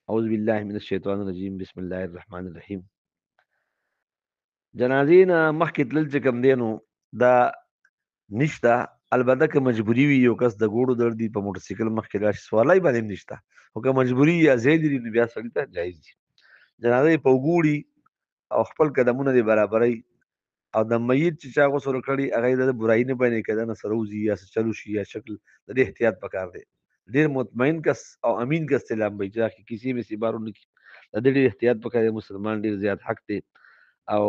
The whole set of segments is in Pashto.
اعوذ بالله من الشیطان الرجیم بسم الله الرحمن الرحیم. جنازې نه مخکې تلل چې کوم دی نو دا نشته. البته که مجبوري وي یو کس د ګوړو درد دي په موټر سایکل مخکې راشي سوالای باندې هم نشته، خو که مجبوري یا ځای لري نو بیا سړي ته جایز دي. جنازه په وګوړي او خپل قدمونه دې برابرۍ او د میت چې چا غسل کړي هغه د برائی نه باندې کده نه سروزي یا چلو شي یا شکل د دې احتیاط پکار دی. ډیر مطمئن کس او امین کس سلام به چې کسی به سی بارو نکی د دې ډیر احتیاط پکار دی. مسلمان ډیر زیات حق دی او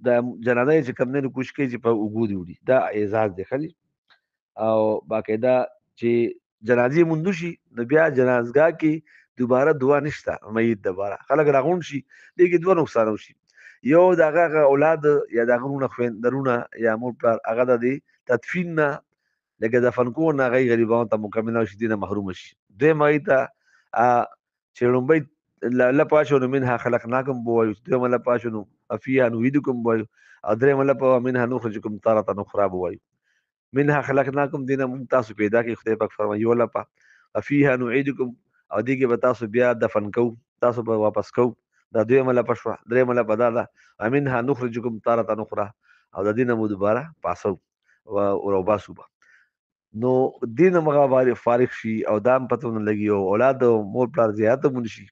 د جنازه چې کم نه کوشش کوي چې په وګو دی وړي دا اعزاز دی خلی او باقاعده چې جنازې مونږ شي نو بیا جنازګاه کې دوباره دعا نشته. میت دوباره خلک راغون شي دغه دوه نقصان وشي. یو دغه اولاد یا دغه رونه خويندرونه یا مور پلار هغه د تدفین نه لکه دفن کو نه غي غریبانو ته مکمل شي دینه محروم شي. دوی مای ته چې لومبي لا پاشو منها خلقناکم بوایو دوی مله پاشو نو افیا نویدکم بوایو او درې مله په منها نخرجکم تارة اخرى بوایو. منها خلقناکم دینه مونږ تاسو پیدا کی خدای پاک فرمایي ولا په افیها نعيدکم او دیګه به تاسو بیا دفن کو تاسو به واپس کو. دا دوی مله پښوا درې مله پدا دا امنها نخرجکم تارة اخرى او د دینه مو دوباره پاسو او باسو. نو دین مغه فارغ شي او دام پته نه لګي او اولاد او مور پلار زیاته مونږ شي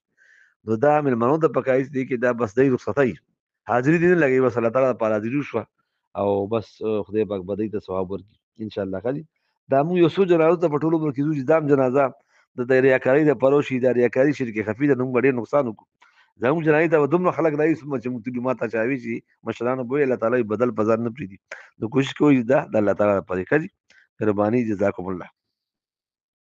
نو دا من منو ته پکایس دي کې دا بس دای رخصتای حاضری دین لګي بس الله تعالی پر حاضری شو او بس خدای پاک بدای ته ثواب ورکړي ان شاء الله. خالي دا مو یو سو جنازه ته پټولو ورکې دوی دام جنازه د ریاکاری د پروشي د ریاکاری شرک خفي د نوم ډېر نقصان وکړو. زموږ جنایت ته دومره خلک راځي چې موږ ته ماته چاوي چې مشرانو به الله تعالی بدل بازار نه پریدي. نو کوشش کوئ دا د الله تعالی په طریقه دي. مهرباني جزاکم الله.